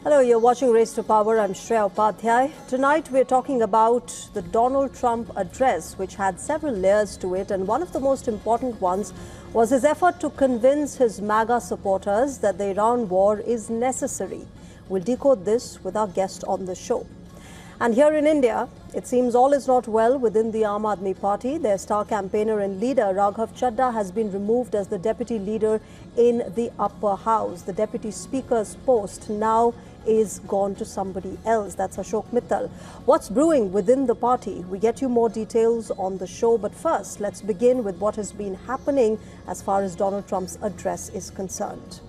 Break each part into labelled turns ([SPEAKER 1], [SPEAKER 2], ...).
[SPEAKER 1] Hello, you're watching Race to Power. I'm Shreya Upadhyay. Tonight we're talking about the Donald Trump address, which had several layers to it, and one of the most important ones was his effort to convince his MAGA supporters that the Iran war is necessary. We'll decode this with our guest on the show. And here in India, it seems all is not well within the Aam Aadmi Party. Their star campaigner and leader, Raghav Chadha, has been removed as the deputy leader in the upper house. The deputy speaker's post now is gone to somebody else. That's Ashok Mittal. What's brewing within the party? We get you more details on the show. But first, let's begin with what has been happening as far as Donald Trump's address is concerned.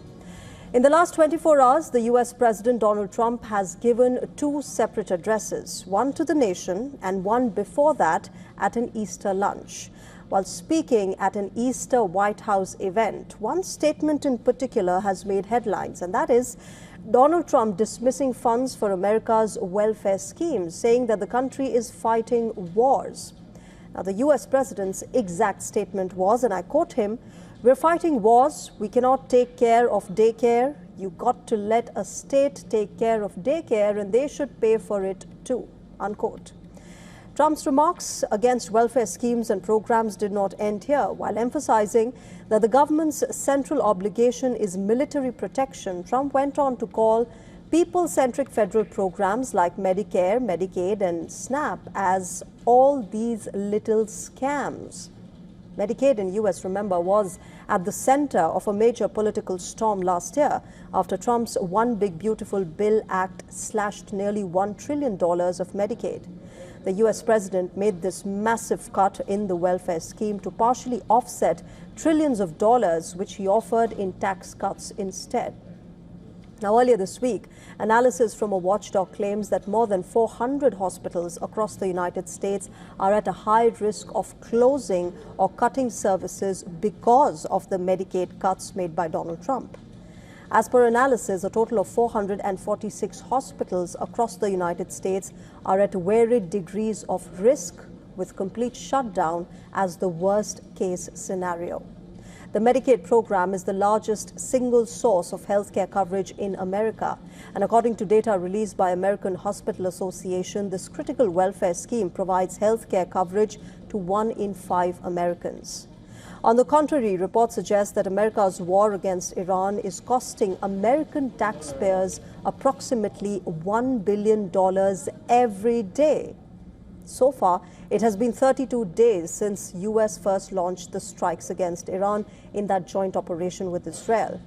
[SPEAKER 1] In the last 24 hours, the US President Donald Trump has given two separate addresses, one to the nation and one before that at an Easter lunch. While speaking at an Easter White House event, one statement in particular has made headlines, and that is Donald Trump dismissing funds for America's welfare schemes, saying that the country is fighting wars. Now, the US President's exact statement was, and I quote him, "We're fighting wars. We cannot take care of daycare. You got to let a state take care of daycare and they should pay for it too," unquote. Trump's remarks against welfare schemes and programs did not end here. While emphasizing that the government's central obligation is military protection, Trump went on to call people-centric federal programs like Medicare, Medicaid and SNAP as all these little scams. Medicaid in US, remember, was at the center of a major political storm last year after Trump's One Big Beautiful Bill Act slashed nearly $1 trillion of Medicaid. The US president made this massive cut in the welfare scheme to partially offset trillions of dollars which he offered in tax cuts instead. Now, earlier this week, analysis from a watchdog claims that more than 400 hospitals across the United States are at a high risk of closing or cutting services because of the Medicaid cuts made by Donald Trump. As per analysis, a total of 446 hospitals across the United States are at varied degrees of risk, with complete shutdown as the worst case scenario. The Medicaid program is the largest single source of healthcare coverage in America. And according to data released by American Hospital Association, this critical welfare scheme provides healthcare coverage to 1 in 5 Americans. On the contrary, reports suggest that America's war against Iran is costing American taxpayers approximately $1 billion every day. So far, it has been 32 days since US first launched the strikes against Iran in that joint operation with Israel.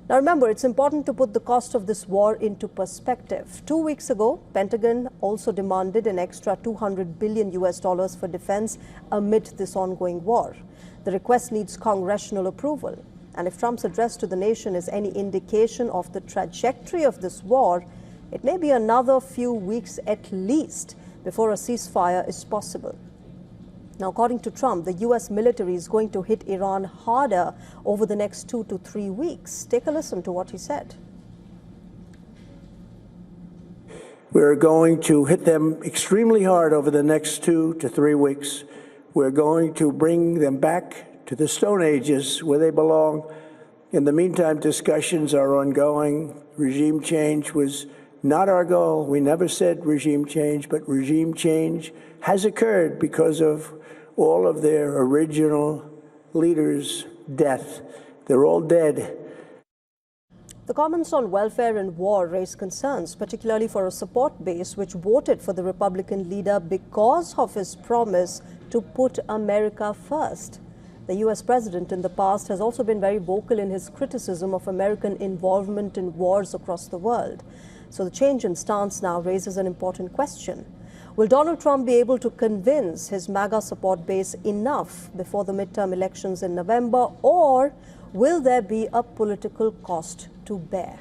[SPEAKER 1] Now remember, it's important to put the cost of this war into perspective. 2 weeks ago, Pentagon also demanded an extra $200 billion for defense amid this ongoing war. The request needs congressional approval. And if Trump's address to the nation is any indication of the trajectory of this war, it may be another few weeks at least before a ceasefire is possible. Now, according to Trump, the US military is going to hit Iran harder over the next 2 to 3 weeks. Take a listen to what he said.
[SPEAKER 2] We're going to hit them extremely hard over the next 2 to 3 weeks. We're going to bring them back to the Stone Ages where they belong. In the meantime, discussions are ongoing. Regime change was not our goal. We never said regime change, but regime change has occurred because of all of their original leaders' death. They're all dead.
[SPEAKER 1] The comments on welfare and war raise concerns, particularly for a support base which voted for the Republican leader because of his promise to put America first. The US president in the past has also been very vocal in his criticism of American involvement in wars across the world. So the change in stance now raises an important question. Will Donald Trump be able to convince his MAGA support base enough before the midterm elections in November, or will there be a political cost to bear?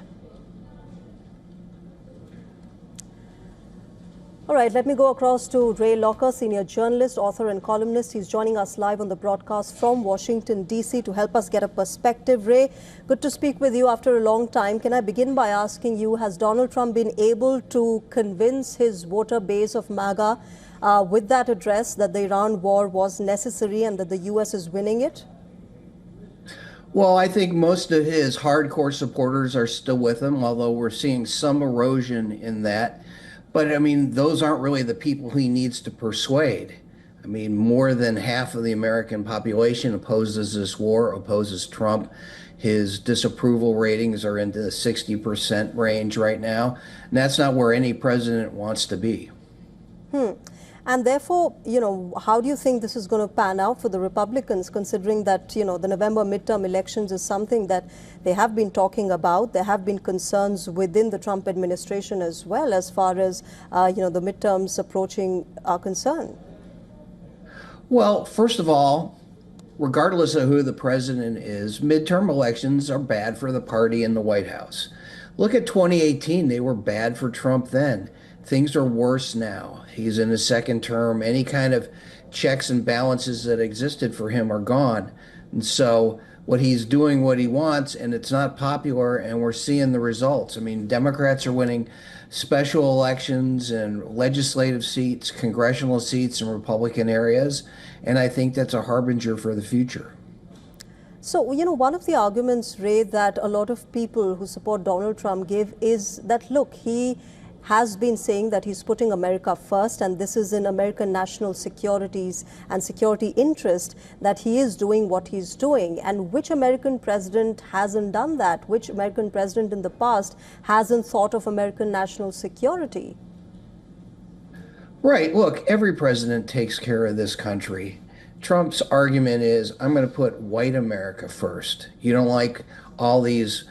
[SPEAKER 1] All right, let me go across to Ray Locker, senior journalist, author and columnist. He's joining us live on the broadcast from Washington, D.C. to help us get a perspective. Ray, good to speak with you after a long time. Can I begin by asking you, has Donald Trump been able to convince his voter base of MAGA with that address that the Iran war was necessary and that the U.S. is winning it?
[SPEAKER 3] Well, I think most of his hardcore supporters are still with him, although we're seeing some erosion in that. But I mean, those aren't really the people he needs to persuade. I mean, more than half of the American population opposes this war, opposes Trump. His disapproval ratings are into the 60% range right now. And that's not where any president wants to be.
[SPEAKER 1] And therefore, how do you think this is going to pan out for the Republicans, considering that, the November midterm elections is something that they have been talking about? There have been concerns within the Trump administration as well, as far as, the midterms approaching are concerned.
[SPEAKER 3] Well, first of all, regardless of who the president is, midterm elections are bad for the party in the White House. Look at 2018, they were bad for Trump then. Things are worse now. He's in his second term. Any kind of checks and balances that existed for him are gone. And so what he's doing what he wants, and it's not popular, and we're seeing the results. I mean, Democrats are winning special elections and legislative seats, congressional seats in Republican areas, and I think that's a harbinger for the future.
[SPEAKER 1] So, one of the arguments, Ray, that a lot of people who support Donald Trump give is that, look, he has been saying that he's putting America first, and this is in American national securities and security interest that he is doing what he's doing. And which American president hasn't done that? Which American president in the past hasn't thought of American national security?
[SPEAKER 3] Right. Look, every president takes care of this country. Trump's argument is, I'm going to put white America first. You don't like all these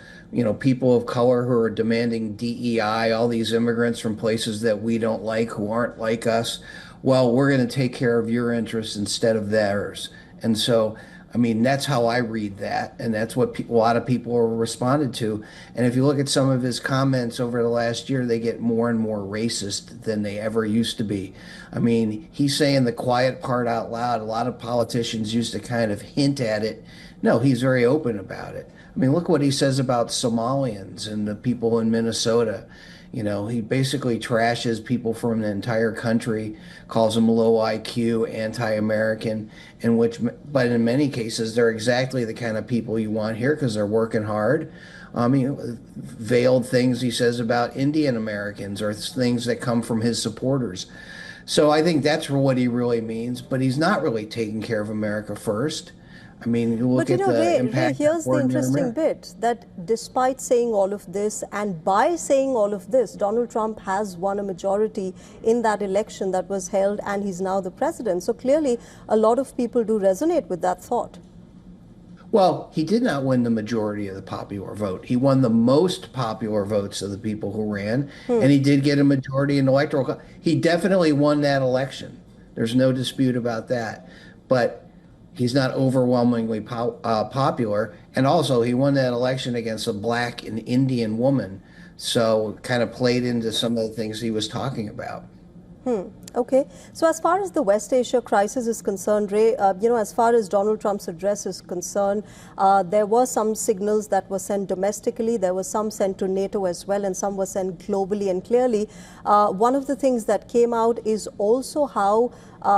[SPEAKER 3] people of color who are demanding DEI, all these immigrants from places that we don't like, who aren't like us. Well, we're going to take care of your interests instead of theirs. And so, I mean, that's how I read that. And that's what a lot of people are responded to. And if you look at some of his comments over the last year, they get more and more racist than they ever used to be. I mean, he's saying the quiet part out loud. A lot of politicians used to kind of hint at it. No, he's very open about it. I mean, look what he says about Somalians and the people in Minnesota. He basically trashes people from the entire country, calls them low IQ, anti-American, but in many cases, they're exactly the kind of people you want here because they're working hard. Veiled things he says about Indian Americans or things that come from his supporters. So I think that's what he really means, but he's not really taking care of America first. I mean, you look at the impact.
[SPEAKER 1] Ray, here's the interesting bit, that despite saying all of this and by saying all of this, Donald Trump has won a majority in that election that was held, and he's now the president. So clearly, a lot of people do resonate with that thought.
[SPEAKER 3] Well, he did not win the majority of the popular vote. He won the most popular votes of the people who ran, and he did get a majority in the electoral. He definitely won that election. There's no dispute about that. But he's not overwhelmingly popular. And also, he won that election against a black and Indian woman. So kind of played into some of the things he was talking about.
[SPEAKER 1] Okay. So as far as the West Asia crisis is concerned, Ray, as far as Donald Trump's address is concerned, there were some signals that were sent domestically. There were some sent to NATO as well, and some were sent globally. And clearly, one of the things that came out is also how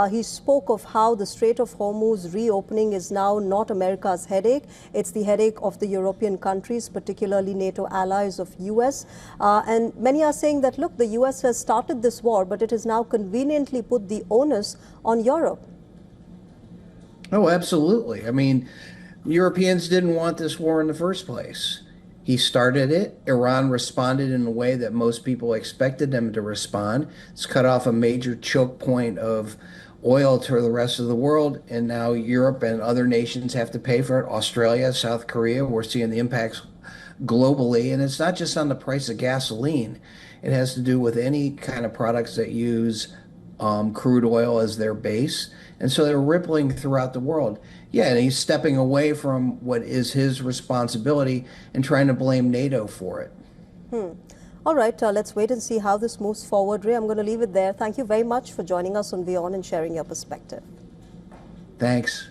[SPEAKER 1] he spoke of how the Strait of Hormuz reopening is now not America's headache. It's the headache of the European countries, particularly NATO allies of US. And many are saying that, look, the US has started this war, but it has now conveniently put the onus on Europe.
[SPEAKER 3] Oh, absolutely. I mean, Europeans didn't want this war in the first place. He started it. Iran responded in a way that most people expected them to respond. It's cut off a major choke point of oil to the rest of the world, and now Europe and other nations have to pay for it. Australia, South Korea, we're seeing the impacts globally, and it's not just on the price of gasoline. It has to do with any kind of products that use crude oil as their base, and so they're rippling throughout the world. Yeah, and he's stepping away from what is his responsibility and trying to blame NATO for it.
[SPEAKER 1] All right, let's wait and see how this moves forward. Ray, I'm going to leave it there. Thank you very much for joining us on WION and sharing your perspective.
[SPEAKER 3] Thanks.